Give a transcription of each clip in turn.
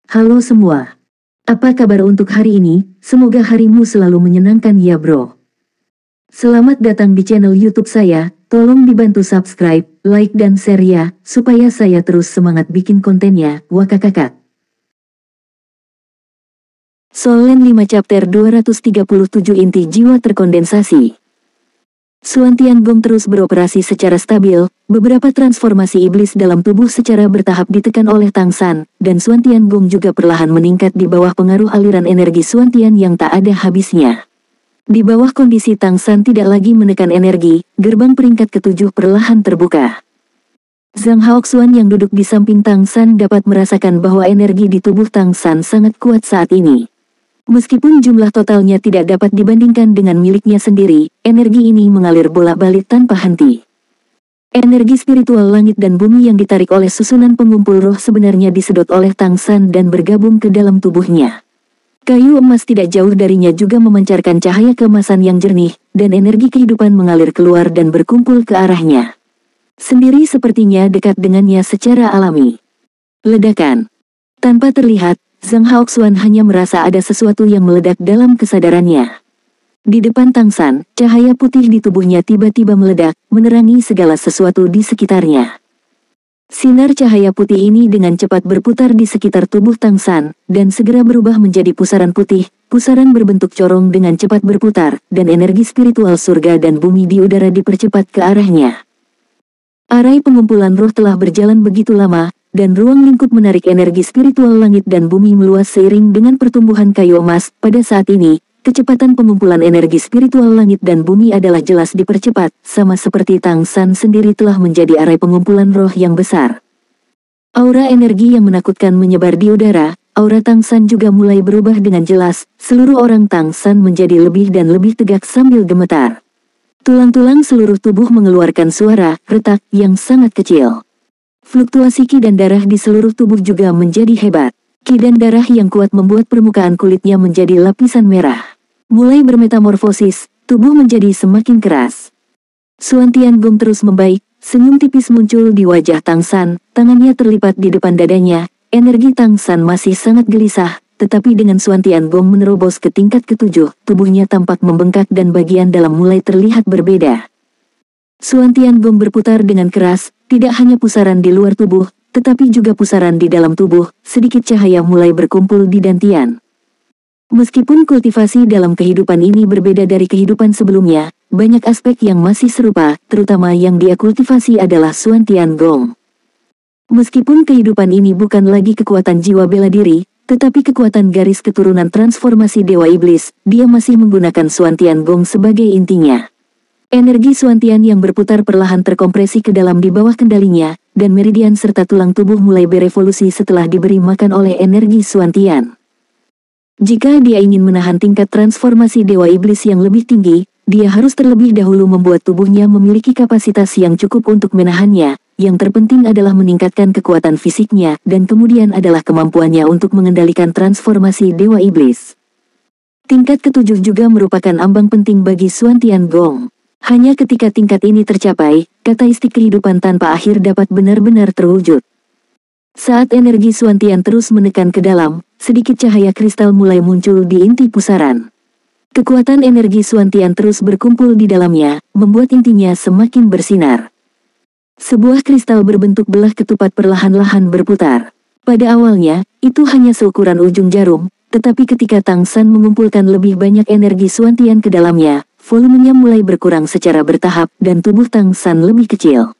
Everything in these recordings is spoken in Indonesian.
Halo semua. Apa kabar untuk hari ini? Semoga harimu selalu menyenangkan ya bro. Selamat datang di channel YouTube saya. Tolong dibantu subscribe, like dan share ya, supaya saya terus semangat bikin kontennya. Wakakakak. Solen 5 chapter 237 inti jiwa terkondensasi. Suan Tiangong terus beroperasi secara stabil, beberapa transformasi iblis dalam tubuh secara bertahap ditekan oleh Tang San, dan Suan Tiangong juga perlahan meningkat di bawah pengaruh aliran energi Suan Tian yang tak ada habisnya. Di bawah kondisi Tang San tidak lagi menekan energi, gerbang peringkat ketujuh perlahan terbuka. Zhang Haoxuan yang duduk di samping Tang San dapat merasakan bahwa energi di tubuh Tang San sangat kuat saat ini. Meskipun jumlah totalnya tidak dapat dibandingkan dengan miliknya sendiri, energi ini mengalir bolak-balik tanpa henti. Energi spiritual langit dan bumi yang ditarik oleh susunan pengumpul roh sebenarnya disedot oleh Tang San dan bergabung ke dalam tubuhnya. Kayu emas tidak jauh darinya juga memancarkan cahaya keemasan yang jernih, dan energi kehidupan mengalir keluar dan berkumpul ke arahnya. Sendiri sepertinya dekat dengannya secara alami. Ledakan. Tanpa terlihat, Zhang Haoxuan hanya merasa ada sesuatu yang meledak dalam kesadarannya. Di depan Tang San, cahaya putih di tubuhnya tiba-tiba meledak, menerangi segala sesuatu di sekitarnya. Sinar cahaya putih ini dengan cepat berputar di sekitar tubuh Tang San, dan segera berubah menjadi pusaran putih, pusaran berbentuk corong dengan cepat berputar, dan energi spiritual surga dan bumi di udara dipercepat ke arahnya. Arai pengumpulan roh telah berjalan begitu lama, dan ruang lingkup menarik energi spiritual langit dan bumi meluas seiring dengan pertumbuhan kayu emas. Pada saat ini, kecepatan pengumpulan energi spiritual langit dan bumi adalah jelas dipercepat, sama seperti Tang San sendiri telah menjadi arai pengumpulan roh yang besar. Aura energi yang menakutkan menyebar di udara, aura Tang San juga mulai berubah dengan jelas, seluruh orang Tang San menjadi lebih dan lebih tegak sambil gemetar. Tulang-tulang seluruh tubuh mengeluarkan suara retak yang sangat kecil. Fluktuasi ki dan darah di seluruh tubuh juga menjadi hebat. Ki dan darah yang kuat membuat permukaan kulitnya menjadi lapisan merah. Mulai bermetamorfosis, tubuh menjadi semakin keras. Suan Tiangong terus membaik, senyum tipis muncul di wajah Tang San, tangannya terlipat di depan dadanya. Energi Tang San masih sangat gelisah, tetapi dengan Suan Tiangong menerobos ke tingkat ketujuh, tubuhnya tampak membengkak dan bagian dalam mulai terlihat berbeda. Suan Tiangong berputar dengan keras, tidak hanya pusaran di luar tubuh, tetapi juga pusaran di dalam tubuh, sedikit cahaya mulai berkumpul di dantian. Meskipun kultivasi dalam kehidupan ini berbeda dari kehidupan sebelumnya, banyak aspek yang masih serupa, terutama yang dia kultivasi adalah Suan Tiangong. Meskipun kehidupan ini bukan lagi kekuatan jiwa bela diri, tetapi kekuatan garis keturunan transformasi Dewa Iblis, dia masih menggunakan Suan Tiangong sebagai intinya. Energi Suan Tian yang berputar perlahan terkompresi ke dalam di bawah kendalinya, dan meridian serta tulang tubuh mulai berevolusi setelah diberi makan oleh energi Suan Tian. Jika dia ingin menahan tingkat transformasi Dewa Iblis yang lebih tinggi, dia harus terlebih dahulu membuat tubuhnya memiliki kapasitas yang cukup untuk menahannya. Yang terpenting adalah meningkatkan kekuatan fisiknya, dan kemudian adalah kemampuannya untuk mengendalikan transformasi Dewa Iblis. Tingkat ketujuh juga merupakan ambang penting bagi Suan Tiangong. Hanya ketika tingkat ini tercapai, karakteristik kehidupan tanpa akhir dapat benar-benar terwujud. Saat energi Suan Tian terus menekan ke dalam, sedikit cahaya kristal mulai muncul di inti pusaran. Kekuatan energi Suan Tian terus berkumpul di dalamnya, membuat intinya semakin bersinar. Sebuah kristal berbentuk belah ketupat perlahan-lahan berputar. Pada awalnya, itu hanya seukuran ujung jarum, tetapi ketika Tang San mengumpulkan lebih banyak energi Suan Tian ke dalamnya, volumenya mulai berkurang secara bertahap dan tubuh Tang San lebih kecil.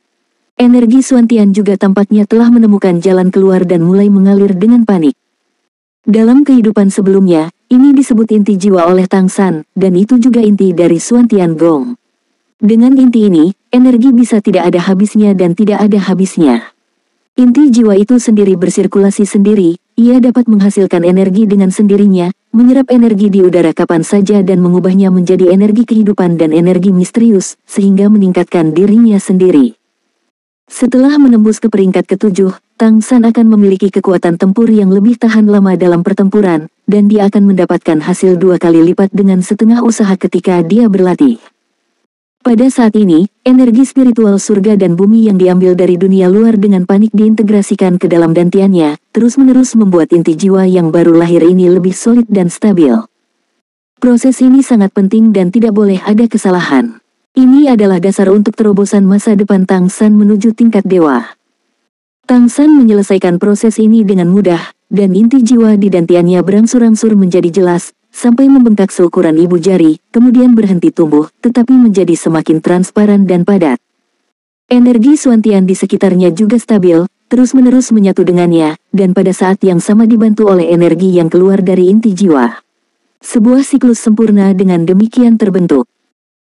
Energi Suan Tian juga tampaknya telah menemukan jalan keluar dan mulai mengalir dengan panik. Dalam kehidupan sebelumnya, ini disebut inti jiwa oleh Tang San, dan itu juga inti dari Suan Tiangong. Dengan inti ini, energi bisa tidak ada habisnya dan tidak ada habisnya. Inti jiwa itu sendiri bersirkulasi sendiri, ia dapat menghasilkan energi dengan sendirinya, menyerap energi di udara kapan saja dan mengubahnya menjadi energi kehidupan dan energi misterius, sehingga meningkatkan dirinya sendiri. Setelah menembus ke peringkat ketujuh, Tang San akan memiliki kekuatan tempur yang lebih tahan lama dalam pertempuran, dan dia akan mendapatkan hasil 2 kali lipat dengan setengah usaha ketika dia berlatih. Pada saat ini, energi spiritual surga dan bumi yang diambil dari dunia luar dengan panik diintegrasikan ke dalam dantiannya, terus-menerus membuat inti jiwa yang baru lahir ini lebih solid dan stabil. Proses ini sangat penting dan tidak boleh ada kesalahan. Ini adalah dasar untuk terobosan masa depan Tang San menuju tingkat dewa. Tang San menyelesaikan proses ini dengan mudah, dan inti jiwa di dantiannya berangsur-angsur menjadi jelas, sampai membengkak seukuran ibu jari, kemudian berhenti tumbuh, tetapi menjadi semakin transparan dan padat. Energi Suantian di sekitarnya juga stabil, terus-menerus menyatu dengannya, dan pada saat yang sama dibantu oleh energi yang keluar dari inti jiwa. Sebuah siklus sempurna dengan demikian terbentuk.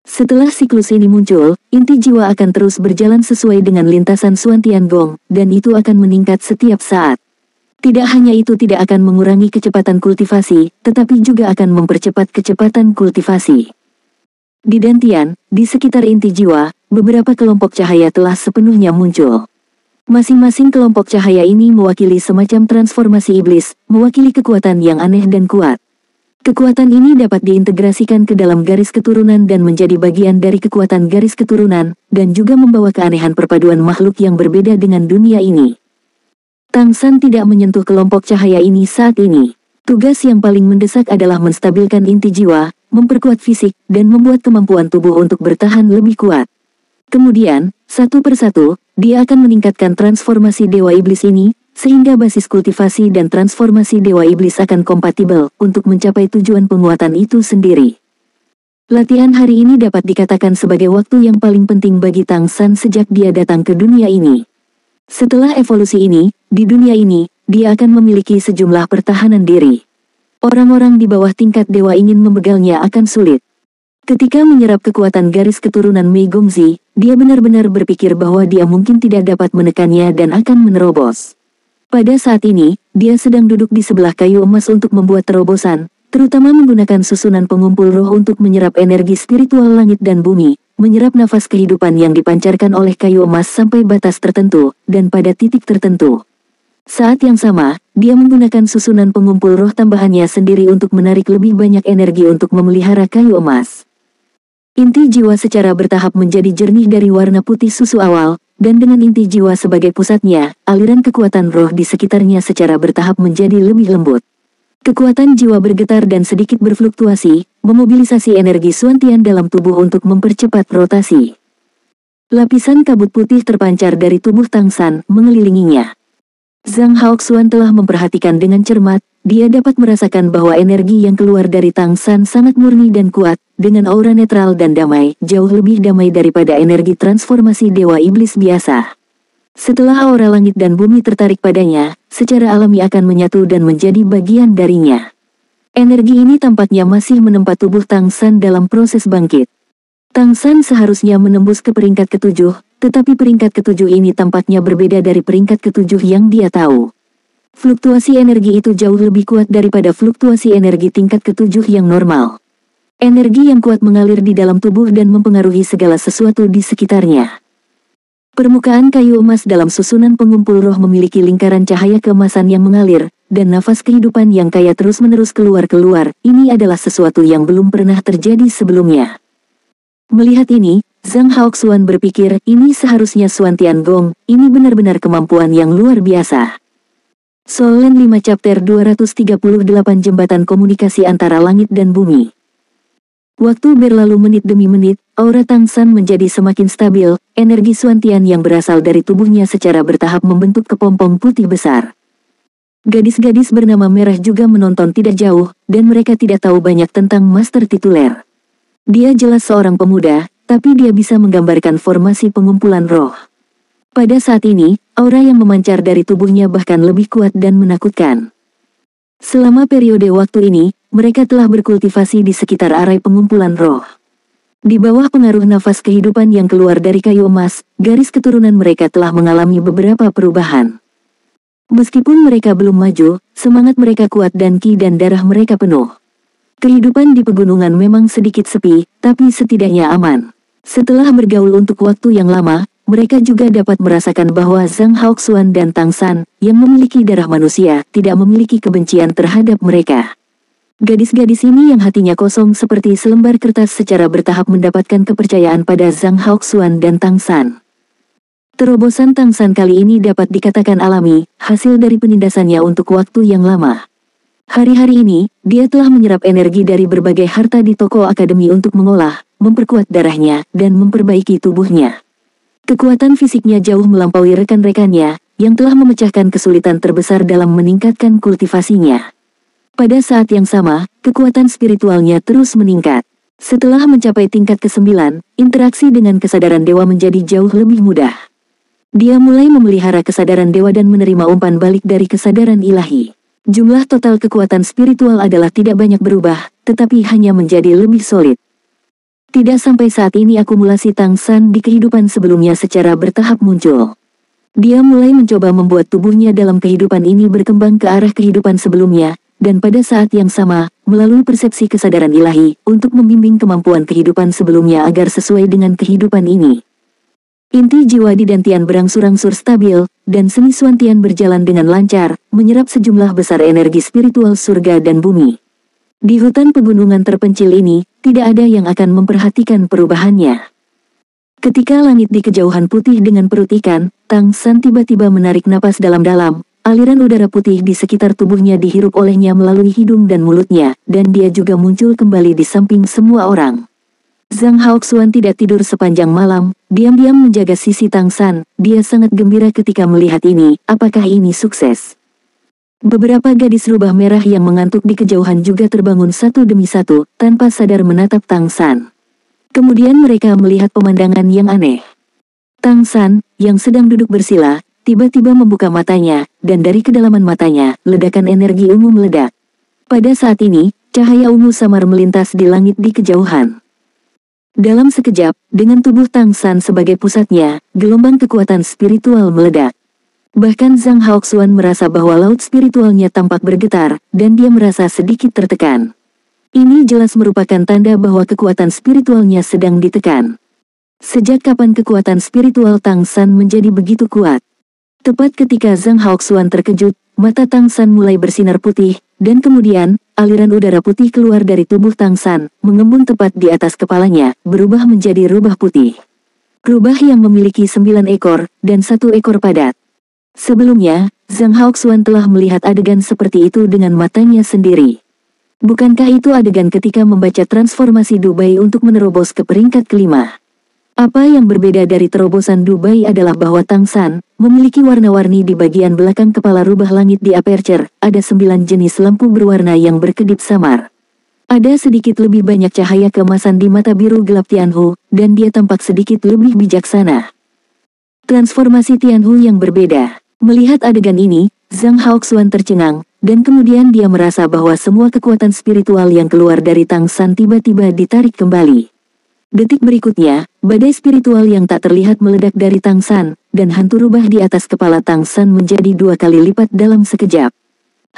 Setelah siklus ini muncul, inti jiwa akan terus berjalan sesuai dengan lintasan Suantian Gong, dan itu akan meningkat setiap saat. Tidak hanya itu tidak akan mengurangi kecepatan kultivasi, tetapi juga akan mempercepat kecepatan kultivasi. Di dantian, di sekitar inti jiwa, beberapa kelompok cahaya telah sepenuhnya muncul. Masing-masing kelompok cahaya ini mewakili semacam transformasi iblis, mewakili kekuatan yang aneh dan kuat. Kekuatan ini dapat diintegrasikan ke dalam garis keturunan dan menjadi bagian dari kekuatan garis keturunan, dan juga membawa keanehan perpaduan makhluk yang berbeda dengan dunia ini. Tang San tidak menyentuh kelompok cahaya ini saat ini. Tugas yang paling mendesak adalah menstabilkan inti jiwa, memperkuat fisik, dan membuat kemampuan tubuh untuk bertahan lebih kuat. Kemudian, satu persatu, dia akan meningkatkan transformasi Dewa Iblis ini, sehingga basis kultivasi dan transformasi Dewa Iblis akan kompatibel untuk mencapai tujuan penguatan itu sendiri. Latihan hari ini dapat dikatakan sebagai waktu yang paling penting bagi Tang San sejak dia datang ke dunia ini. Setelah evolusi ini, di dunia ini, dia akan memiliki sejumlah pertahanan diri. Orang-orang di bawah tingkat dewa ingin membegalnya akan sulit. Ketika menyerap kekuatan garis keturunan Mei Gongzi, dia benar-benar berpikir bahwa dia mungkin tidak dapat menekannya dan akan menerobos. Pada saat ini, dia sedang duduk di sebelah kayu emas untuk membuat terobosan, terutama menggunakan susunan pengumpul roh untuk menyerap energi spiritual langit dan bumi, menyerap nafas kehidupan yang dipancarkan oleh kayu emas sampai batas tertentu, dan pada titik tertentu. Saat yang sama, dia menggunakan susunan pengumpul roh tambahannya sendiri untuk menarik lebih banyak energi untuk memelihara kayu emas. Inti jiwa secara bertahap menjadi jernih dari warna putih susu awal, dan dengan inti jiwa sebagai pusatnya, aliran kekuatan roh di sekitarnya secara bertahap menjadi lebih lembut. Kekuatan jiwa bergetar dan sedikit berfluktuasi, memobilisasi energi Suantian dalam tubuh untuk mempercepat rotasi. Lapisan kabut putih terpancar dari tubuh Tang San, mengelilinginya. Zhang Haoxuan telah memperhatikan dengan cermat, dia dapat merasakan bahwa energi yang keluar dari Tang San sangat murni dan kuat, dengan aura netral dan damai, jauh lebih damai daripada energi transformasi Dewa Iblis biasa. Setelah aura langit dan bumi tertarik padanya, secara alami akan menyatu dan menjadi bagian darinya. Energi ini tampaknya masih menempa tubuh Tang San dalam proses bangkit. Tang San seharusnya menembus ke peringkat ketujuh, tetapi peringkat ketujuh ini tampaknya berbeda dari peringkat ketujuh yang dia tahu. Fluktuasi energi itu jauh lebih kuat daripada fluktuasi energi tingkat ketujuh yang normal. Energi yang kuat mengalir di dalam tubuh dan mempengaruhi segala sesuatu di sekitarnya. Permukaan kayu emas dalam susunan pengumpul roh memiliki lingkaran cahaya keemasan yang mengalir, dan nafas kehidupan yang kaya terus-menerus keluar-keluar. Ini adalah sesuatu yang belum pernah terjadi sebelumnya. Melihat ini, Zhang Haoxuan berpikir, ini seharusnya Suantian Gong, ini benar-benar kemampuan yang luar biasa. Solen 5 Chapter 238 Jembatan Komunikasi Antara Langit dan Bumi. Waktu berlalu menit demi menit, aura Tang San menjadi semakin stabil, energi Suantian yang berasal dari tubuhnya secara bertahap membentuk kepompong putih besar. Gadis-gadis bernama Merah juga menonton tidak jauh, dan mereka tidak tahu banyak tentang Master Tituler. Dia jelas seorang pemuda, tapi dia bisa menggambarkan formasi pengumpulan roh. Pada saat ini, aura yang memancar dari tubuhnya bahkan lebih kuat dan menakutkan. Selama periode waktu ini, mereka telah berkultivasi di sekitar arai pengumpulan roh. Di bawah pengaruh nafas kehidupan yang keluar dari kayu emas, garis keturunan mereka telah mengalami beberapa perubahan. Meskipun mereka belum maju, semangat mereka kuat dan ki dan darah mereka penuh. Kehidupan di pegunungan memang sedikit sepi, tapi setidaknya aman. Setelah bergaul untuk waktu yang lama, mereka juga dapat merasakan bahwa Zhang Haoxuan dan Tang San, yang memiliki darah manusia, tidak memiliki kebencian terhadap mereka. Gadis-gadis ini yang hatinya kosong seperti selembar kertas secara bertahap mendapatkan kepercayaan pada Zhang Haoxuan dan Tang San. Terobosan Tang San kali ini dapat dikatakan alami, hasil dari penindasannya untuk waktu yang lama. Hari-hari ini, dia telah menyerap energi dari berbagai harta di toko akademi untuk mengolah, memperkuat darahnya, dan memperbaiki tubuhnya. Kekuatan fisiknya jauh melampaui rekan-rekannya, yang telah memecahkan kesulitan terbesar dalam meningkatkan kultivasinya. Pada saat yang sama, kekuatan spiritualnya terus meningkat. Setelah mencapai tingkat ke-9, interaksi dengan kesadaran dewa menjadi jauh lebih mudah. Dia mulai memelihara kesadaran dewa dan menerima umpan balik dari kesadaran ilahi. Jumlah total kekuatan spiritual adalah tidak banyak berubah, tetapi hanya menjadi lebih solid. Tidak sampai saat ini akumulasi Tang San di kehidupan sebelumnya secara bertahap muncul. Dia mulai mencoba membuat tubuhnya dalam kehidupan ini berkembang ke arah kehidupan sebelumnya, dan pada saat yang sama, melalui persepsi kesadaran ilahi, untuk membimbing kemampuan kehidupan sebelumnya agar sesuai dengan kehidupan ini. Inti jiwa di Dantian berangsur-angsur stabil, dan seni Suantian berjalan dengan lancar, menyerap sejumlah besar energi spiritual surga dan bumi. Di hutan pegunungan terpencil ini, tidak ada yang akan memperhatikan perubahannya. Ketika langit di kejauhan putih dengan perut ikan, Tang San tiba-tiba menarik napas dalam-dalam, aliran udara putih di sekitar tubuhnya dihirup olehnya melalui hidung dan mulutnya, dan dia juga muncul kembali di samping semua orang. Zhang Haoxuan tidak tidur sepanjang malam, diam-diam menjaga sisi Tang San. Dia sangat gembira ketika melihat ini. Apakah ini sukses? Beberapa gadis rubah merah yang mengantuk di kejauhan juga terbangun satu demi satu, tanpa sadar menatap Tang San. Kemudian mereka melihat pemandangan yang aneh. Tang San, yang sedang duduk bersila, tiba-tiba membuka matanya, dan dari kedalaman matanya, ledakan energi ungu meledak. Pada saat ini, cahaya ungu samar melintas di langit di kejauhan. Dalam sekejap, dengan tubuh Tang San sebagai pusatnya, gelombang kekuatan spiritual meledak. Bahkan Zhang Haoxuan merasa bahwa laut spiritualnya tampak bergetar, dan dia merasa sedikit tertekan. Ini jelas merupakan tanda bahwa kekuatan spiritualnya sedang ditekan. Sejak kapan kekuatan spiritual Tang San menjadi begitu kuat? Tepat ketika Zhang Haoxuan terkejut, mata Tang San mulai bersinar putih, dan kemudian, aliran udara putih keluar dari tubuh Tang San, mengembun tepat di atas kepalanya, berubah menjadi rubah putih. Rubah yang memiliki 9 ekor, dan 1 ekor padat. Sebelumnya, Zhang Haoxuan telah melihat adegan seperti itu dengan matanya sendiri. Bukankah itu adegan ketika membaca transformasi Dubai untuk menerobos ke peringkat kelima? Apa yang berbeda dari terobosan Dubai adalah bahwa Tang San memiliki warna-warni di bagian belakang kepala rubah langit di aperture. Ada 9 jenis lampu berwarna yang berkedip samar. Ada sedikit lebih banyak cahaya keemasan di mata biru gelap Tianhu, dan dia tampak sedikit lebih bijaksana. Transformasi Tianhu yang berbeda. Melihat adegan ini, Zhang Haoxuan tercengang, dan kemudian dia merasa bahwa semua kekuatan spiritual yang keluar dari Tang San tiba-tiba ditarik kembali. Detik berikutnya, badai spiritual yang tak terlihat meledak dari Tang San, dan hantu rubah di atas kepala Tang San menjadi 2 kali lipat dalam sekejap.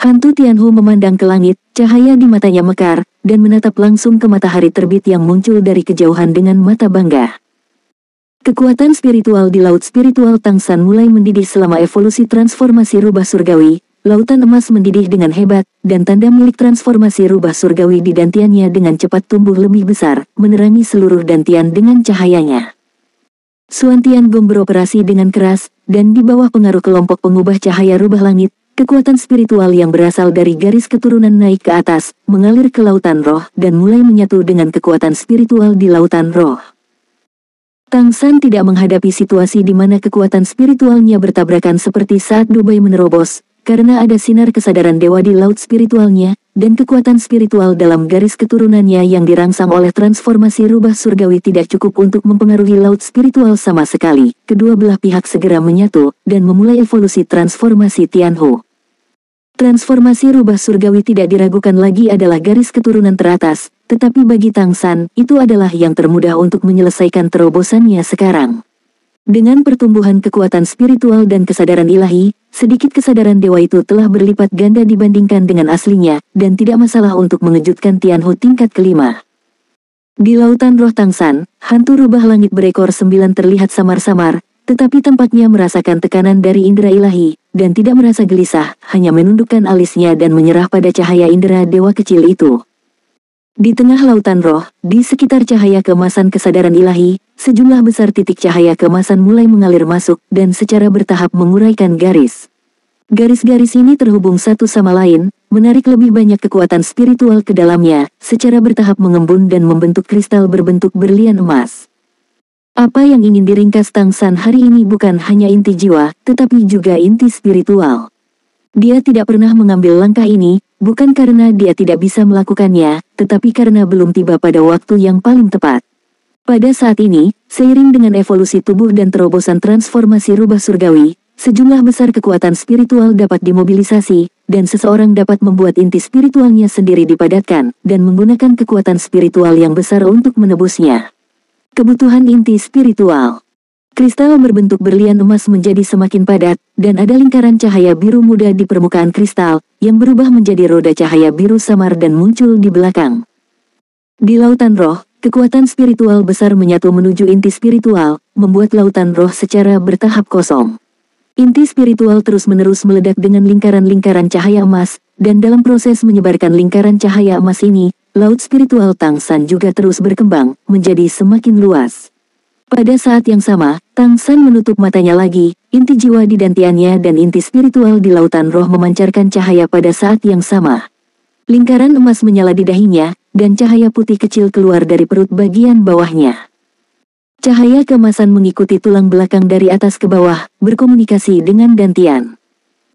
Hantu Tianhu memandang ke langit, cahaya di matanya mekar, dan menatap langsung ke matahari terbit yang muncul dari kejauhan dengan mata bangga. Kekuatan spiritual di laut spiritual Tang San mulai mendidih selama evolusi transformasi rubah surgawi. Lautan emas mendidih dengan hebat, dan tanda milik transformasi rubah surgawi di dantiannya dengan cepat tumbuh lebih besar, menerangi seluruh dantian dengan cahayanya. Suantian Gong beroperasi dengan keras, dan di bawah pengaruh kelompok pengubah cahaya rubah langit, kekuatan spiritual yang berasal dari garis keturunan naik ke atas, mengalir ke lautan roh, dan mulai menyatu dengan kekuatan spiritual di lautan roh. Tang San tidak menghadapi situasi di mana kekuatan spiritualnya bertabrakan seperti saat Dubai menerobos, karena ada sinar kesadaran dewa di laut spiritualnya, dan kekuatan spiritual dalam garis keturunannya yang dirangsang oleh transformasi rubah surgawi tidak cukup untuk mempengaruhi laut spiritual sama sekali. Kedua belah pihak segera menyatu, dan memulai evolusi transformasi Tianhu. Transformasi rubah surgawi tidak diragukan lagi adalah garis keturunan teratas, tetapi bagi Tang San, itu adalah yang termudah untuk menyelesaikan terobosannya sekarang. Dengan pertumbuhan kekuatan spiritual dan kesadaran ilahi, sedikit kesadaran dewa itu telah berlipat ganda dibandingkan dengan aslinya, dan tidak masalah untuk mengejutkan Tianhu tingkat kelima. Di lautan roh Tang San, hantu rubah langit berekor 9 terlihat samar-samar, tetapi tampaknya merasakan tekanan dari indera ilahi, dan tidak merasa gelisah, hanya menundukkan alisnya dan menyerah pada cahaya indera dewa kecil itu. Di tengah lautan roh, di sekitar cahaya keemasan kesadaran ilahi, sejumlah besar titik cahaya keemasan mulai mengalir masuk dan secara bertahap menguraikan garis. Garis-garis ini terhubung satu sama lain, menarik lebih banyak kekuatan spiritual ke dalamnya, secara bertahap mengembun dan membentuk kristal berbentuk berlian emas. Apa yang ingin diringkas Tang San hari ini bukan hanya inti jiwa, tetapi juga inti spiritual. Dia tidak pernah mengambil langkah ini, bukan karena dia tidak bisa melakukannya, tetapi karena belum tiba pada waktu yang paling tepat. Pada saat ini, seiring dengan evolusi tubuh dan terobosan transformasi rubah surgawi, sejumlah besar kekuatan spiritual dapat dimobilisasi, dan seseorang dapat membuat inti spiritualnya sendiri dipadatkan, dan menggunakan kekuatan spiritual yang besar untuk menebusnya. Kebutuhan inti spiritual. Kristal berbentuk berlian emas menjadi semakin padat, dan ada lingkaran cahaya biru muda di permukaan kristal, yang berubah menjadi roda cahaya biru samar dan muncul di belakang. Di lautan roh, kekuatan spiritual besar menyatu menuju inti spiritual, membuat lautan roh secara bertahap kosong. Inti spiritual terus-menerus meledak dengan lingkaran-lingkaran cahaya emas, dan dalam proses menyebarkan lingkaran cahaya emas ini, laut spiritual Tang San juga terus berkembang, menjadi semakin luas. Pada saat yang sama, Tang San menutup matanya lagi, inti jiwa di dantiannya dan inti spiritual di lautan roh memancarkan cahaya pada saat yang sama. Lingkaran emas menyala di dahinya, dan cahaya putih kecil keluar dari perut bagian bawahnya. Cahaya keemasan mengikuti tulang belakang dari atas ke bawah, berkomunikasi dengan dantian.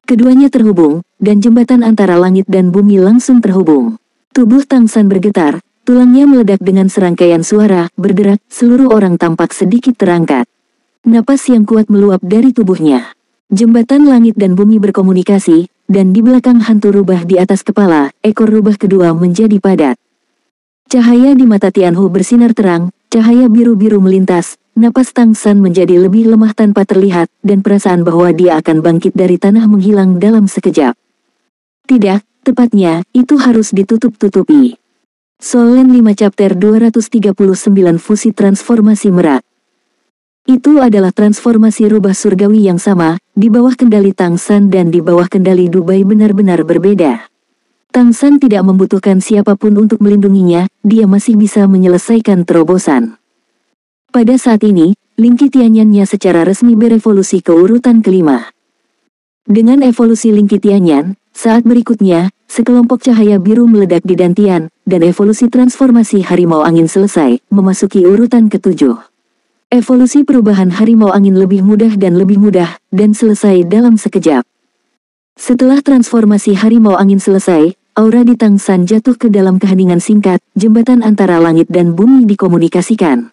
Keduanya terhubung, dan jembatan antara langit dan bumi langsung terhubung. Tubuh Tang San bergetar, tulangnya meledak dengan serangkaian suara, berderak, seluruh orang tampak sedikit terangkat. Napas yang kuat meluap dari tubuhnya. Jembatan langit dan bumi berkomunikasi, dan di belakang hantu rubah di atas kepala, ekor rubah kedua menjadi padat. Cahaya di mata Tianhu bersinar terang, cahaya biru-biru melintas, napas Tang San menjadi lebih lemah tanpa terlihat, dan perasaan bahwa dia akan bangkit dari tanah menghilang dalam sekejap. Tidak, tepatnya, itu harus ditutup-tutupi. Solen 5 Chapter 239 Fusi Transformasi Merak. Itu adalah transformasi rubah surgawi yang sama, di bawah kendali Tang San dan di bawah kendali Dubai benar-benar berbeda. Tang San tidak membutuhkan siapapun untuk melindunginya, dia masih bisa menyelesaikan terobosan. Pada saat ini, Lingki Tianyannya secara resmi berevolusi ke urutan kelima. Dengan evolusi Lingki Tianyan, saat berikutnya, sekelompok cahaya biru meledak di dantian, dan evolusi transformasi harimau angin selesai, memasuki urutan ketujuh. Evolusi perubahan harimau angin lebih mudah, dan selesai dalam sekejap. Setelah transformasi harimau angin selesai, aura di Tang San jatuh ke dalam keheningan singkat, jembatan antara langit dan bumi dikomunikasikan.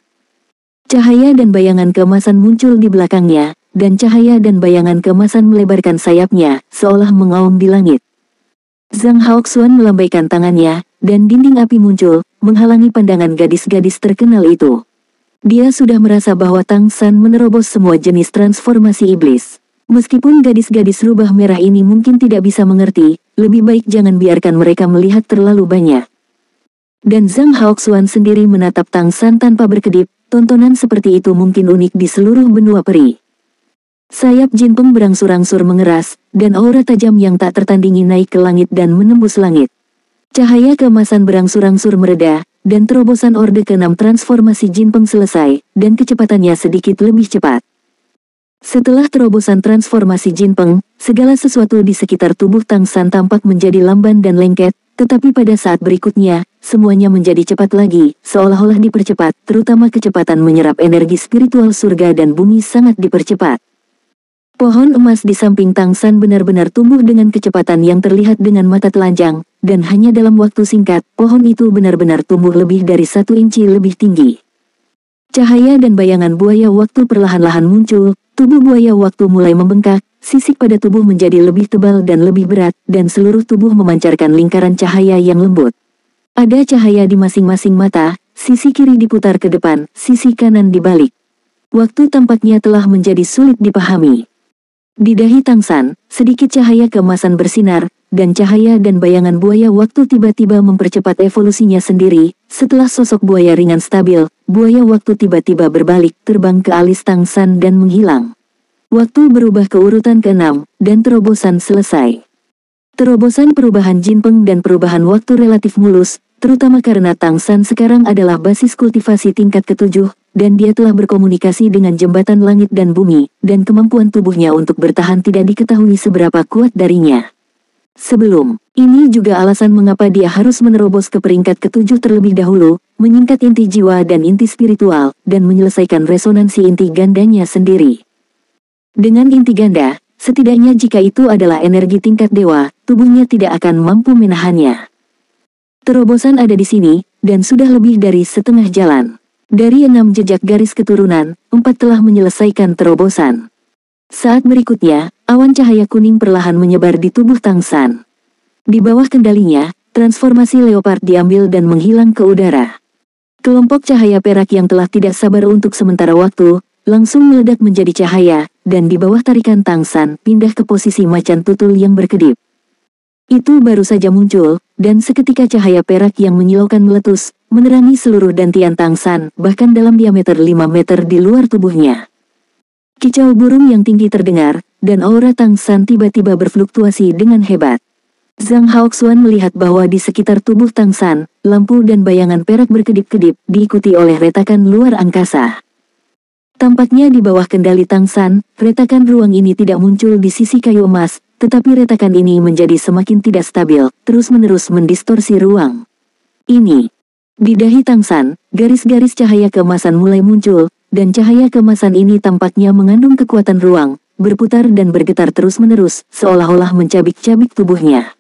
Cahaya dan bayangan keemasan muncul di belakangnya, dan cahaya dan bayangan keemasan melebarkan sayapnya, seolah mengaum di langit. Zhang Haoxuan melambaikan tangannya, dan dinding api muncul, menghalangi pandangan gadis-gadis terkenal itu. Dia sudah merasa bahwa Tang San menerobos semua jenis transformasi iblis. Meskipun gadis-gadis rubah merah ini mungkin tidak bisa mengerti, lebih baik jangan biarkan mereka melihat terlalu banyak. Dan Zhang Haoxuan sendiri menatap Tang San tanpa berkedip, tontonan seperti itu mungkin unik di seluruh benua peri. Sayap Jinpeng berangsur-angsur mengeras, dan aura tajam yang tak tertandingi naik ke langit dan menembus langit. Cahaya keemasan berangsur-angsur mereda, dan terobosan orde ke-6 transformasi Jinpeng selesai, dan kecepatannya sedikit lebih cepat. Setelah terobosan transformasi Jinpeng, segala sesuatu di sekitar tubuh Tang San tampak menjadi lamban dan lengket, tetapi pada saat berikutnya, semuanya menjadi cepat lagi, seolah-olah dipercepat, terutama kecepatan menyerap energi spiritual surga dan bumi sangat dipercepat. Pohon emas di samping Tang San benar-benar tumbuh dengan kecepatan yang terlihat dengan mata telanjang, dan hanya dalam waktu singkat, pohon itu benar-benar tumbuh lebih dari 1 inci lebih tinggi. Cahaya dan bayangan buaya waktu perlahan-lahan muncul, tubuh buaya waktu mulai membengkak, sisik pada tubuh menjadi lebih tebal dan lebih berat, dan seluruh tubuh memancarkan lingkaran cahaya yang lembut. Ada cahaya di masing-masing mata, sisi kiri diputar ke depan, sisi kanan dibalik. Waktu tampaknya telah menjadi sulit dipahami. Di dahi Tang San, sedikit cahaya keemasan bersinar, dan cahaya dan bayangan buaya waktu tiba-tiba mempercepat evolusinya sendiri. Setelah sosok buaya ringan stabil, buaya waktu tiba-tiba berbalik, terbang ke alis Tang San dan menghilang. Waktu berubah ke urutan ke-6, dan terobosan selesai. Terobosan perubahan Jinpeng dan perubahan waktu relatif mulus, terutama karena Tang San sekarang adalah basis kultivasi tingkat ke-7, dan dia telah berkomunikasi dengan jembatan langit dan bumi, dan kemampuan tubuhnya untuk bertahan tidak diketahui seberapa kuat darinya. Sebelum ini juga alasan mengapa dia harus menerobos ke peringkat ke-7 terlebih dahulu, menyingkat inti jiwa dan inti spiritual, dan menyelesaikan resonansi inti gandanya sendiri. Dengan inti ganda, setidaknya jika itu adalah energi tingkat dewa, tubuhnya tidak akan mampu menahannya. Terobosan ada di sini, dan sudah lebih dari setengah jalan. Dari 6 jejak garis keturunan, 4 telah menyelesaikan terobosan. Saat berikutnya, awan cahaya kuning perlahan menyebar di tubuh Tang San. Di bawah kendalinya, transformasi leopard diambil dan menghilang ke udara. Kelompok cahaya perak yang telah tidak sabar untuk sementara waktu, langsung meledak menjadi cahaya, dan di bawah tarikan Tang San, pindah ke posisi macan tutul yang berkedip. Itu baru saja muncul, dan seketika cahaya perak yang menyilaukan meletus, menerangi seluruh dantian Tang San, bahkan dalam diameter 5 meter di luar tubuhnya. Kicau burung yang tinggi terdengar, dan aura Tang San tiba-tiba berfluktuasi dengan hebat. Zhang Haoxuan melihat bahwa di sekitar tubuh Tang San, lampu dan bayangan perak berkedip-kedip, diikuti oleh retakan luar angkasa. Tampaknya di bawah kendali Tang San, retakan ruang ini tidak muncul di sisi kayu emas, tetapi retakan ini menjadi semakin tidak stabil, terus-menerus mendistorsi ruang. Ini. Di dahi Tang San, garis-garis cahaya keemasan mulai muncul, dan cahaya keemasan ini tampaknya mengandung kekuatan ruang, berputar dan bergetar terus-menerus, seolah-olah mencabik-cabik tubuhnya.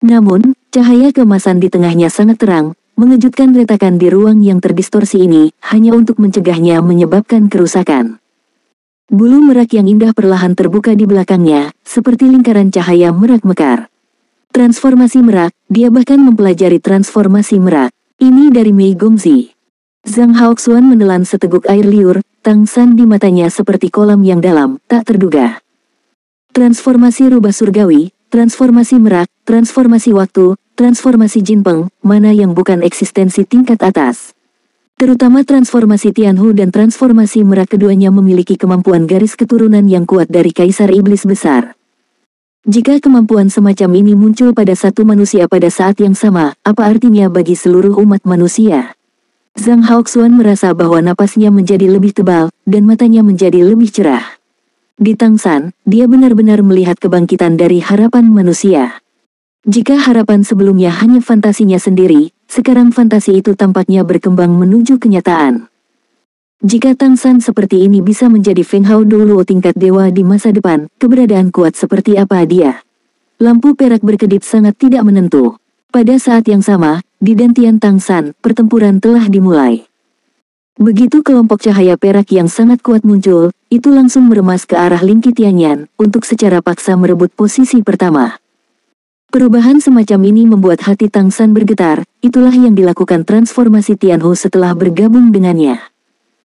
Namun, cahaya keemasan di tengahnya sangat terang, mengejutkan retakan di ruang yang terdistorsi ini, hanya untuk mencegahnya menyebabkan kerusakan. Bulu merak yang indah perlahan terbuka di belakangnya, seperti lingkaran cahaya merak mekar. Transformasi merak, dia bahkan mempelajari transformasi merak. Ini dari Mei Gongzi. Zhang Haoxuan menelan seteguk air liur, Tang San di matanya seperti kolam yang dalam, tak terduga. Transformasi rubah surgawi, transformasi merak, transformasi waktu, transformasi Jinpeng, mana yang bukan eksistensi tingkat atas. Terutama transformasi Tianhu dan transformasi merak keduanya memiliki kemampuan garis keturunan yang kuat dari Kaisar Iblis Besar. Jika kemampuan semacam ini muncul pada satu manusia pada saat yang sama, apa artinya bagi seluruh umat manusia? Zhang Haoxuan merasa bahwa napasnya menjadi lebih tebal, dan matanya menjadi lebih cerah. Di Tang San, dia benar-benar melihat kebangkitan dari harapan manusia. Jika harapan sebelumnya hanya fantasinya sendiri, sekarang fantasi itu tampaknya berkembang menuju kenyataan. Jika Tang San seperti ini bisa menjadi Feng Hao Doluo tingkat dewa di masa depan, keberadaan kuat seperti apa dia? Lampu perak berkedip sangat tidak menentu. Pada saat yang sama, di dantian Tang San, pertempuran telah dimulai. Begitu kelompok cahaya perak yang sangat kuat muncul, itu langsung meremas ke arah Lingki Tianyan, untuk secara paksa merebut posisi pertama. Perubahan semacam ini membuat hati Tang San bergetar, itulah yang dilakukan transformasi Tianhu setelah bergabung dengannya.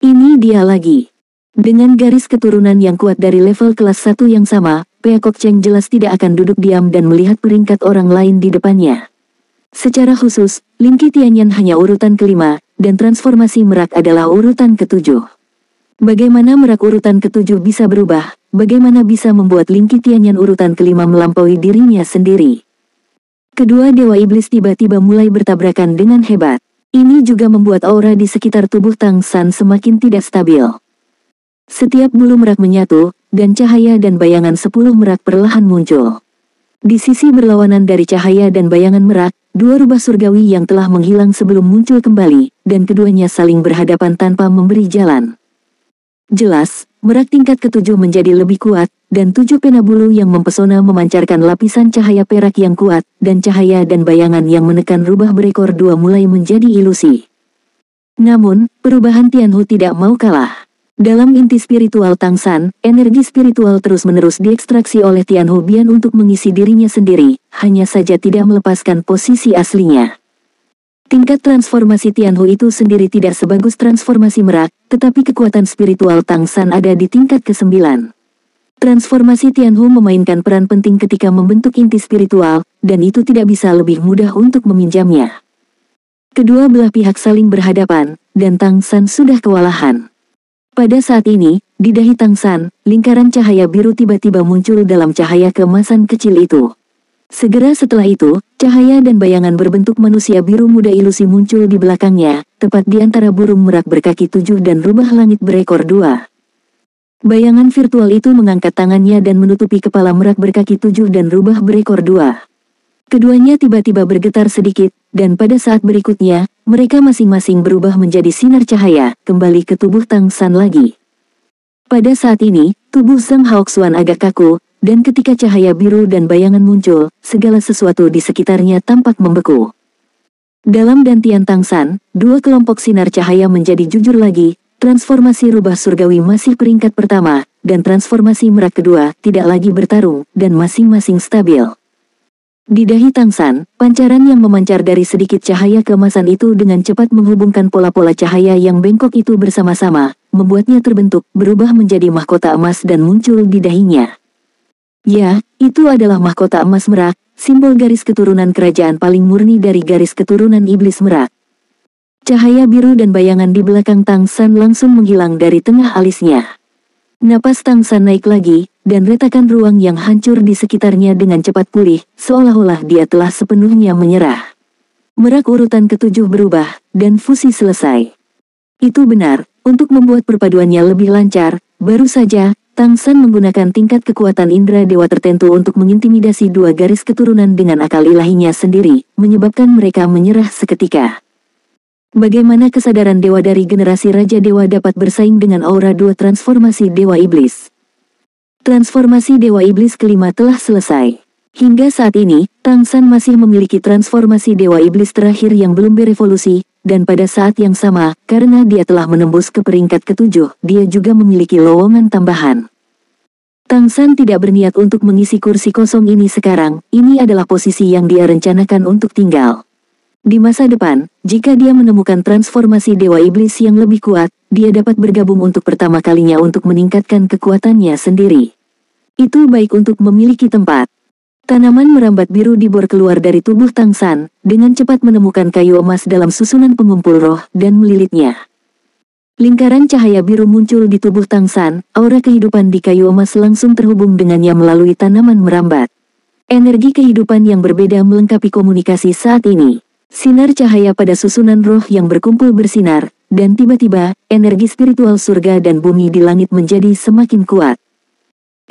Ini dia lagi. Dengan garis keturunan yang kuat dari level kelas 1 yang sama, Peacock Cheng jelas tidak akan duduk diam dan melihat peringkat orang lain di depannya. Secara khusus, Lingki Tianyan hanya urutan kelima, dan transformasi merak adalah urutan ke-7. Bagaimana merak urutan ke-7 bisa berubah, bagaimana bisa membuat Lingki Tianyan urutan kelima melampaui dirinya sendiri? Kedua dewa iblis tiba-tiba mulai bertabrakan dengan hebat. Ini juga membuat aura di sekitar tubuh Tang San semakin tidak stabil. Setiap bulu merak menyatu, dan cahaya dan bayangan 10 merak perlahan muncul. Di sisi berlawanan dari cahaya dan bayangan merak, dua rubah surgawi yang telah menghilang sebelum muncul kembali, dan keduanya saling berhadapan tanpa memberi jalan. Jelas, merak tingkat ke-7 menjadi lebih kuat, dan 7 pena bulu yang mempesona memancarkan lapisan cahaya perak yang kuat, dan cahaya dan bayangan yang menekan rubah berekor dua mulai menjadi ilusi. Namun, perubahan Tianhu tidak mau kalah. Dalam inti spiritual Tang San, energi spiritual terus-menerus diekstraksi oleh Tianhu Bian untuk mengisi dirinya sendiri, hanya saja tidak melepaskan posisi aslinya. Tingkat transformasi Tianhu itu sendiri tidak sebagus transformasi merak, tetapi kekuatan spiritual Tang San ada di tingkat ke-9. Transformasi Tianhu memainkan peran penting ketika membentuk inti spiritual, dan itu tidak bisa lebih mudah untuk meminjamnya. Kedua belah pihak saling berhadapan, dan Tang San sudah kewalahan. Pada saat ini, di dahi Tang San, lingkaran cahaya biru tiba-tiba muncul dalam cahaya keemasan kecil itu. Segera setelah itu, cahaya dan bayangan berbentuk manusia biru muda ilusi muncul di belakangnya, tepat di antara burung merak berkaki 7 dan rubah langit berekor 2. Bayangan virtual itu mengangkat tangannya dan menutupi kepala merak berkaki 7 dan rubah berekor 2. Keduanya tiba-tiba bergetar sedikit, dan pada saat berikutnya, mereka masing-masing berubah menjadi sinar cahaya, kembali ke tubuh Tang San lagi. Pada saat ini, tubuh Zhang Haoxuan agak kaku, dan ketika cahaya biru dan bayangan muncul, segala sesuatu di sekitarnya tampak membeku. Dalam dantian Tang San, dua kelompok sinar cahaya menjadi jujur lagi. Transformasi rubah surgawi masih peringkat pertama, dan transformasi merak kedua tidak lagi bertarung, dan masing-masing stabil. Di dahi Tang San, pancaran yang memancar dari sedikit cahaya keemasan itu dengan cepat menghubungkan pola-pola cahaya yang bengkok itu bersama-sama, membuatnya terbentuk, berubah menjadi mahkota emas dan muncul di dahinya. Ya, itu adalah mahkota emas merak, simbol garis keturunan kerajaan paling murni dari garis keturunan iblis merak. Cahaya biru dan bayangan di belakang Tang San langsung menghilang dari tengah alisnya. Napas Tang San naik lagi, dan retakan ruang yang hancur di sekitarnya dengan cepat pulih, seolah-olah dia telah sepenuhnya menyerah. Merak urutan ke-7 berubah, dan fusi selesai. Itu benar, untuk membuat perpaduannya lebih lancar, baru saja, Tang San menggunakan tingkat kekuatan indera dewa tertentu untuk mengintimidasi dua garis keturunan dengan akal ilahinya sendiri, menyebabkan mereka menyerah seketika. Bagaimana kesadaran dewa dari generasi Raja Dewa dapat bersaing dengan aura dua transformasi Dewa Iblis? Transformasi Dewa Iblis kelima telah selesai. Hingga saat ini, Tang San masih memiliki transformasi Dewa Iblis terakhir yang belum berevolusi, dan pada saat yang sama, karena dia telah menembus ke peringkat ke-7, dia juga memiliki lowongan tambahan. Tang San tidak berniat untuk mengisi kursi kosong ini sekarang, ini adalah posisi yang dia rencanakan untuk tinggal. Di masa depan, jika dia menemukan transformasi Dewa Iblis yang lebih kuat, dia dapat bergabung untuk pertama kalinya untuk meningkatkan kekuatannya sendiri. Itu baik untuk memiliki tempat. Tanaman merambat biru dibor keluar dari tubuh Tang San, dengan cepat menemukan kayu emas dalam susunan pengumpul roh, dan melilitnya. Lingkaran cahaya biru muncul di tubuh Tang San, aura kehidupan di kayu emas langsung terhubung dengannya melalui tanaman merambat. Energi kehidupan yang berbeda melengkapi komunikasi saat ini. Sinar cahaya pada susunan roh yang berkumpul bersinar, dan tiba-tiba, energi spiritual surga dan bumi di langit menjadi semakin kuat.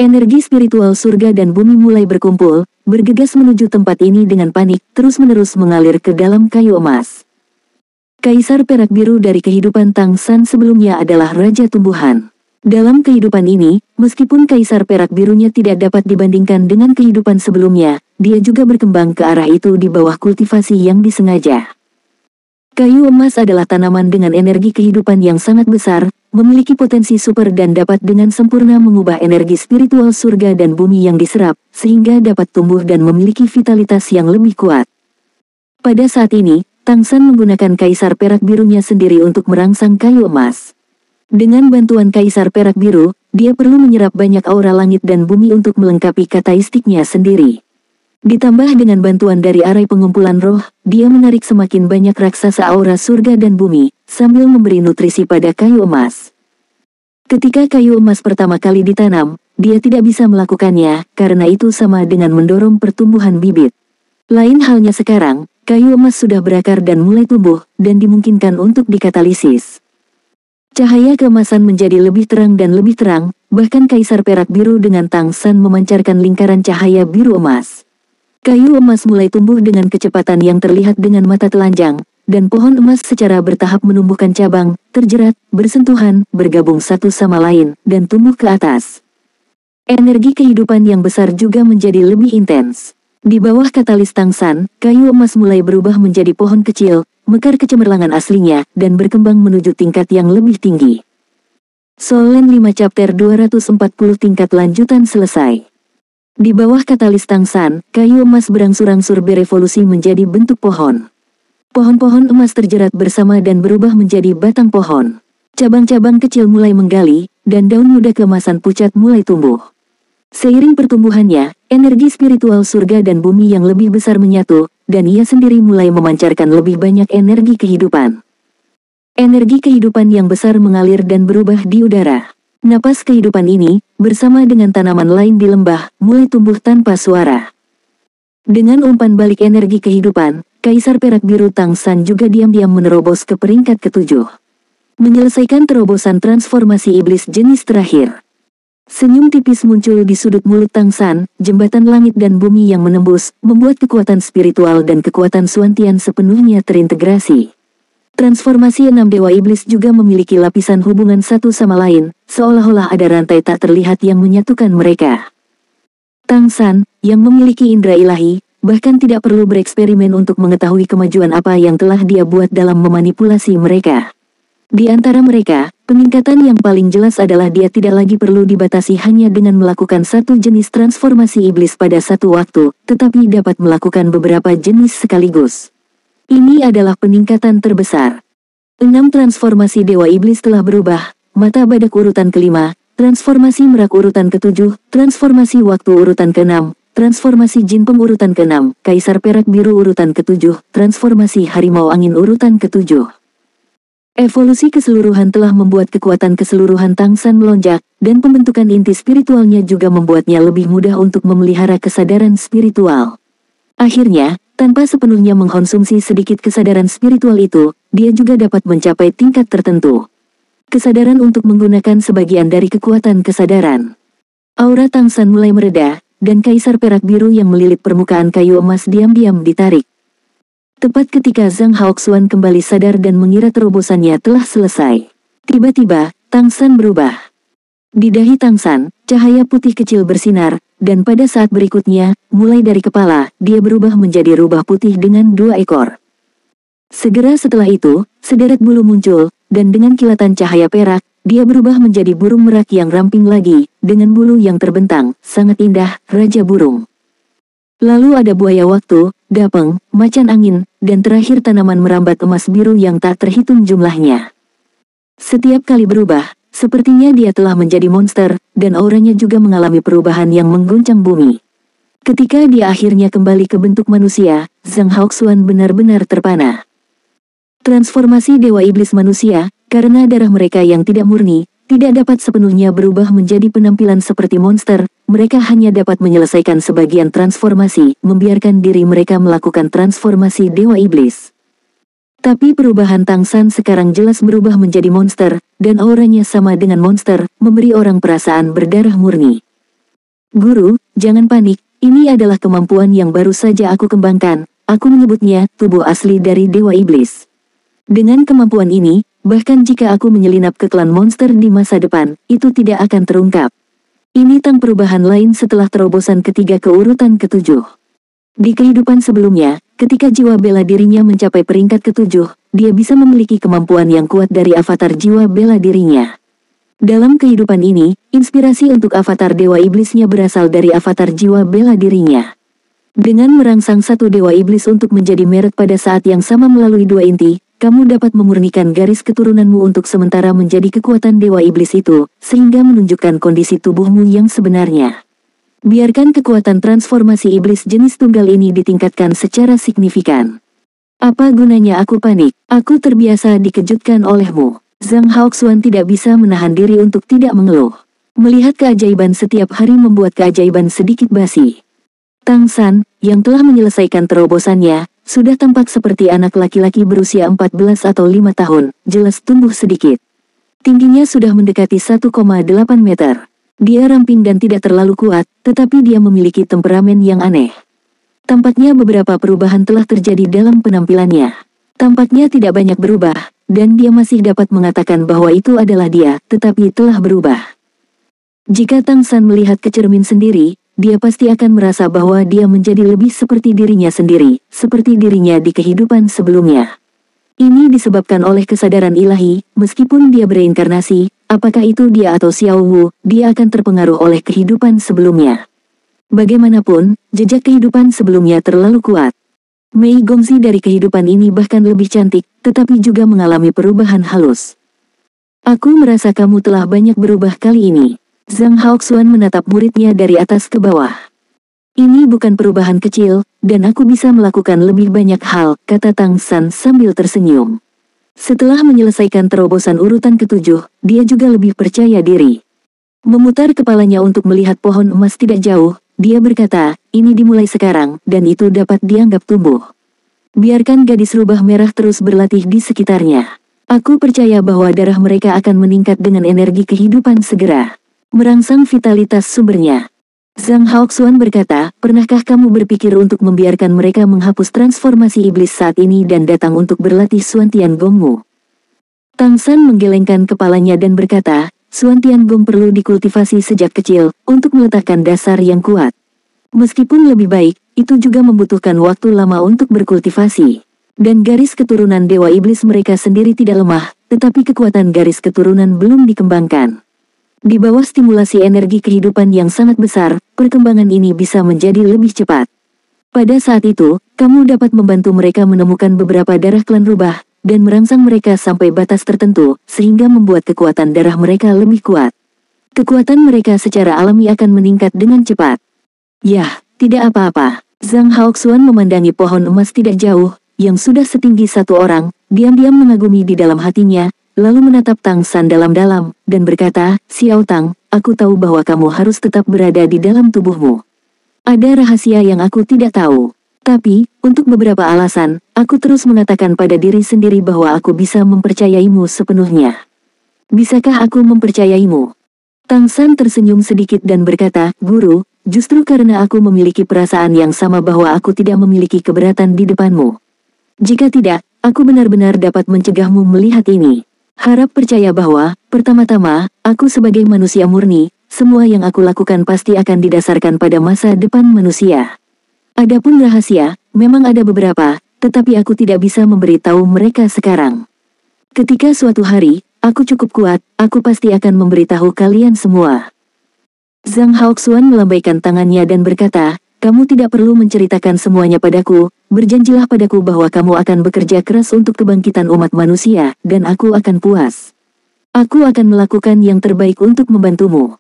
Energi spiritual surga dan bumi mulai berkumpul, bergegas menuju tempat ini dengan panik, terus-menerus mengalir ke dalam kayu emas. Kaisar perak biru dari kehidupan Tang San sebelumnya adalah Raja Tumbuhan. Dalam kehidupan ini, meskipun kaisar perak birunya tidak dapat dibandingkan dengan kehidupan sebelumnya, dia juga berkembang ke arah itu di bawah kultivasi yang disengaja. Kayu emas adalah tanaman dengan energi kehidupan yang sangat besar, memiliki potensi super dan dapat dengan sempurna mengubah energi spiritual surga dan bumi yang diserap, sehingga dapat tumbuh dan memiliki vitalitas yang lebih kuat. Pada saat ini, Tang San menggunakan kaisar perak birunya sendiri untuk merangsang kayu emas. Dengan bantuan kaisar perak biru, dia perlu menyerap banyak aura langit dan bumi untuk melengkapi kataistiknya sendiri. Ditambah dengan bantuan dari arai pengumpulan roh, dia menarik semakin banyak raksasa aura surga dan bumi, sambil memberi nutrisi pada kayu emas. Ketika kayu emas pertama kali ditanam, dia tidak bisa melakukannya, karena itu sama dengan mendorong pertumbuhan bibit. Lain halnya sekarang, kayu emas sudah berakar dan mulai tumbuh, dan dimungkinkan untuk dikatalisis. Cahaya keemasan menjadi lebih terang dan lebih terang, bahkan kaisar perak biru dengan Tang San memancarkan lingkaran cahaya biru emas. Kayu emas mulai tumbuh dengan kecepatan yang terlihat dengan mata telanjang, dan pohon emas secara bertahap menumbuhkan cabang, terjerat, bersentuhan, bergabung satu sama lain, dan tumbuh ke atas. Energi kehidupan yang besar juga menjadi lebih intens. Di bawah katalis Tang San, kayu emas mulai berubah menjadi pohon kecil, mekar kecemerlangan aslinya, dan berkembang menuju tingkat yang lebih tinggi. Solen 5 chapter 240 tingkat lanjutan selesai. Di bawah katalis Tang San, kayu emas berangsur-angsur berevolusi menjadi bentuk pohon. Pohon-pohon emas terjerat bersama dan berubah menjadi batang pohon. Cabang-cabang kecil mulai menggali, dan daun muda keemasan pucat mulai tumbuh. Seiring pertumbuhannya, energi spiritual surga dan bumi yang lebih besar menyatu, dan ia sendiri mulai memancarkan lebih banyak energi kehidupan. Energi kehidupan yang besar mengalir dan berubah di udara. Napas kehidupan ini, bersama dengan tanaman lain di lembah, mulai tumbuh tanpa suara. Dengan umpan balik energi kehidupan, Kaisar Perak Biru Tang San juga diam-diam menerobos ke peringkat ke-7. Menyelesaikan terobosan transformasi iblis jenis terakhir. Senyum tipis muncul di sudut mulut Tang San, jembatan langit dan bumi yang menembus, membuat kekuatan spiritual dan kekuatan Suantian sepenuhnya terintegrasi. Transformasi 6 Dewa Iblis juga memiliki lapisan hubungan satu sama lain, seolah-olah ada rantai tak terlihat yang menyatukan mereka. Tang San, yang memiliki indera ilahi, bahkan tidak perlu bereksperimen untuk mengetahui kemajuan apa yang telah dia buat dalam memanipulasi mereka. Di antara mereka, peningkatan yang paling jelas adalah dia tidak lagi perlu dibatasi hanya dengan melakukan satu jenis transformasi iblis pada satu waktu, tetapi dapat melakukan beberapa jenis sekaligus. Ini adalah peningkatan terbesar. 6 transformasi Dewa Iblis telah berubah, mata badak urutan ke-5, transformasi merak urutan ke-7, transformasi waktu urutan ke-6, transformasi jin pengurutan ke-6, Kaisar Perak Biru urutan ke-7, transformasi harimau angin urutan ke-7. Evolusi keseluruhan telah membuat kekuatan keseluruhan Tang San melonjak, dan pembentukan inti spiritualnya juga membuatnya lebih mudah untuk memelihara kesadaran spiritual. Akhirnya, tanpa sepenuhnya mengkonsumsi sedikit kesadaran spiritual itu, dia juga dapat mencapai tingkat tertentu. Kesadaran untuk menggunakan sebagian dari kekuatan kesadaran. Aura Tang San mulai mereda, dan Kaisar Perak Biru yang melilit permukaan kayu emas diam-diam ditarik. Tepat ketika Zhang Haoxuan kembali sadar dan mengira terobosannya telah selesai. Tiba-tiba, Tang San berubah. Di dahi Tang San, cahaya putih kecil bersinar, dan pada saat berikutnya, mulai dari kepala, dia berubah menjadi rubah putih dengan 2 ekor. Segera setelah itu, sederet bulu muncul, dan dengan kilatan cahaya perak, dia berubah menjadi burung merak yang ramping lagi, dengan bulu yang terbentang, sangat indah, Raja Burung. Lalu ada buaya waktu, dapeng, macan angin, dan terakhir tanaman merambat emas biru yang tak terhitung jumlahnya. Setiap kali berubah, sepertinya dia telah menjadi monster, dan auranya juga mengalami perubahan yang mengguncang bumi. Ketika dia akhirnya kembali ke bentuk manusia, Zhang Haoxuan benar-benar terpana. Transformasi Dewa Iblis manusia, karena darah mereka yang tidak murni, tidak dapat sepenuhnya berubah menjadi penampilan seperti monster, mereka hanya dapat menyelesaikan sebagian transformasi, membiarkan diri mereka melakukan transformasi Dewa Iblis. Tapi perubahan Tang San sekarang jelas berubah menjadi monster, dan auranya sama dengan monster, memberi orang perasaan berdarah murni. Guru, jangan panik, ini adalah kemampuan yang baru saja aku kembangkan, aku menyebutnya tubuh asli dari Dewa Iblis. Dengan kemampuan ini, bahkan jika aku menyelinap ke klan monster di masa depan, itu tidak akan terungkap. Ini tentang perubahan lain setelah terobosan ketiga ke urutan ke-7. Di kehidupan sebelumnya, ketika jiwa bela dirinya mencapai peringkat ke-7, dia bisa memiliki kemampuan yang kuat dari avatar jiwa bela dirinya. Dalam kehidupan ini, inspirasi untuk avatar Dewa Iblisnya berasal dari avatar jiwa bela dirinya. Dengan merangsang satu Dewa Iblis untuk menjadi merek pada saat yang sama melalui 2 inti, kamu dapat memurnikan garis keturunanmu untuk sementara menjadi kekuatan Dewa Iblis itu, sehingga menunjukkan kondisi tubuhmu yang sebenarnya. Biarkan kekuatan transformasi iblis jenis tunggal ini ditingkatkan secara signifikan. Apa gunanya aku panik? Aku terbiasa dikejutkan olehmu. Zhang Haoxuan tidak bisa menahan diri untuk tidak mengeluh. Melihat keajaiban setiap hari membuat keajaiban sedikit basi. Tang San, yang telah menyelesaikan terobosannya, sudah tampak seperti anak laki-laki berusia 14 atau 5 tahun, jelas tumbuh sedikit. Tingginya sudah mendekati 1,8 meter. Dia ramping dan tidak terlalu kuat, tetapi dia memiliki temperamen yang aneh. Tampaknya beberapa perubahan telah terjadi dalam penampilannya. Tampaknya tidak banyak berubah, dan dia masih dapat mengatakan bahwa itu adalah dia, tetapi telah berubah. Jika Tang San melihat ke cermin sendiri, dia pasti akan merasa bahwa dia menjadi lebih seperti dirinya sendiri, seperti dirinya di kehidupan sebelumnya. Ini disebabkan oleh kesadaran ilahi, meskipun dia bereinkarnasi, apakah itu dia atau Xiao Wu, dia akan terpengaruh oleh kehidupan sebelumnya. Bagaimanapun, jejak kehidupan sebelumnya terlalu kuat. Mei Gongzi dari kehidupan ini bahkan lebih cantik, tetapi juga mengalami perubahan halus. Aku merasa kamu telah banyak berubah kali ini. Zhang Haoxuan menatap muridnya dari atas ke bawah. Ini bukan perubahan kecil, dan aku bisa melakukan lebih banyak hal, kata Tang San sambil tersenyum. Setelah menyelesaikan terobosan urutan ketujuh, dia juga lebih percaya diri. Memutar kepalanya untuk melihat pohon emas tidak jauh, dia berkata, ini dimulai sekarang, dan itu dapat dianggap tumbuh. Biarkan gadis rubah merah terus berlatih di sekitarnya. Aku percaya bahwa darah mereka akan meningkat dengan energi kehidupan segera. Merangsang vitalitas sumbernya. Zhang Haoxuan berkata, pernahkah kamu berpikir untuk membiarkan mereka menghapus transformasi iblis saat ini dan datang untuk berlatih Suan Tiangongmu? Tang San menggelengkan kepalanya dan berkata, Suan Tiangong perlu dikultivasi sejak kecil, untuk meletakkan dasar yang kuat. Meskipun lebih baik, itu juga membutuhkan waktu lama untuk berkultivasi. Dan garis keturunan Dewa Iblis mereka sendiri tidak lemah, tetapi kekuatan garis keturunan belum dikembangkan. Di bawah stimulasi energi kehidupan yang sangat besar, perkembangan ini bisa menjadi lebih cepat. Pada saat itu, kamu dapat membantu mereka menemukan beberapa darah klan rubah, dan merangsang mereka sampai batas tertentu, sehingga membuat kekuatan darah mereka lebih kuat. Kekuatan mereka secara alami akan meningkat dengan cepat. Yah, tidak apa-apa. Zhang Haoxuan memandangi pohon emas tidak jauh, yang sudah setinggi satu orang, diam-diam mengagumi di dalam hatinya, lalu menatap Tang San dalam-dalam, dan berkata, Xiao Tang, aku tahu bahwa kamu harus tetap berada di dalam tubuhmu. Ada rahasia yang aku tidak tahu. Tapi, untuk beberapa alasan, aku terus mengatakan pada diri sendiri bahwa aku bisa mempercayaimu sepenuhnya. Bisakah aku mempercayaimu? Tang San tersenyum sedikit dan berkata, Guru, justru karena aku memiliki perasaan yang sama bahwa aku tidak memiliki keberatan di depanmu. Jika tidak, aku benar-benar dapat mencegahmu melihat ini. Harap percaya bahwa, pertama-tama, aku sebagai manusia murni, semua yang aku lakukan pasti akan didasarkan pada masa depan manusia. Adapun rahasia, memang ada beberapa, tetapi aku tidak bisa memberitahu mereka sekarang. Ketika suatu hari, aku cukup kuat, aku pasti akan memberitahu kalian semua. Zhang Haoxuan melambaikan tangannya dan berkata, kamu tidak perlu menceritakan semuanya padaku, berjanjilah padaku bahwa kamu akan bekerja keras untuk kebangkitan umat manusia, dan aku akan puas. Aku akan melakukan yang terbaik untuk membantumu.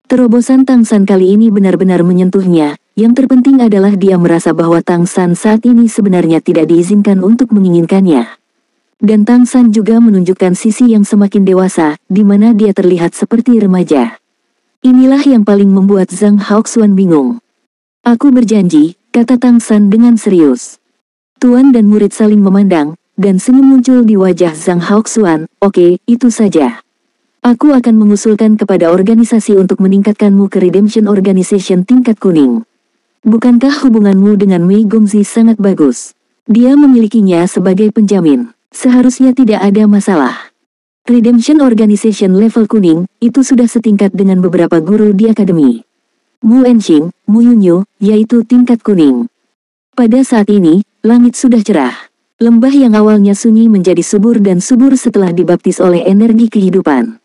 Terobosan Tang San kali ini benar-benar menyentuhnya, yang terpenting adalah dia merasa bahwa Tang San saat ini sebenarnya tidak diizinkan untuk menginginkannya. Dan Tang San juga menunjukkan sisi yang semakin dewasa, di mana dia terlihat seperti remaja. Inilah yang paling membuat Zhang Haoxuan bingung. Aku berjanji, kata Tang San dengan serius. Tuan dan murid saling memandang, dan senyum muncul di wajah Zhang Haoxuan. Oke, itu saja. Aku akan mengusulkan kepada organisasi untuk meningkatkanmu ke Redemption Organization tingkat kuning. Bukankah hubunganmu dengan Mei Gongzi sangat bagus? Dia memilikinya sebagai penjamin. Seharusnya tidak ada masalah. Redemption Organization level kuning, itu sudah setingkat dengan beberapa guru di akademi. Mu Enxing, Mu Yunyu, yaitu tingkat kuning. Pada saat ini, langit sudah cerah. Lembah yang awalnya sunyi menjadi subur dan subur setelah dibaptis oleh energi kehidupan.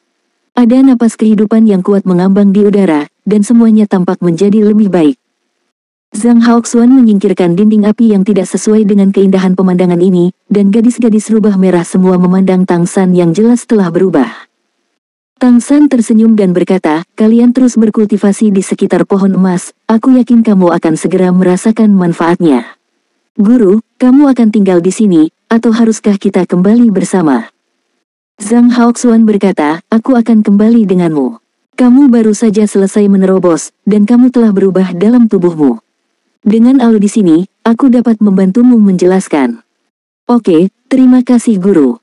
Ada napas kehidupan yang kuat mengambang di udara, dan semuanya tampak menjadi lebih baik. Zhang Haoxuan menyingkirkan dinding api yang tidak sesuai dengan keindahan pemandangan ini, dan gadis-gadis rubah merah semua memandang Tang San yang jelas telah berubah. Tang San tersenyum dan berkata, kalian terus berkultivasi di sekitar pohon emas, aku yakin kamu akan segera merasakan manfaatnya. Guru, kamu akan tinggal di sini, atau haruskah kita kembali bersama? Zhang Haoxuan berkata, aku akan kembali denganmu. Kamu baru saja selesai menerobos, dan kamu telah berubah dalam tubuhmu. Dengan di sini, aku dapat membantumu menjelaskan. Oke, terima kasih guru.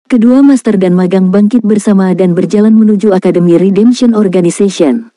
Kedua master dan magang bangkit bersama dan berjalan menuju Akademi Redemption Organization.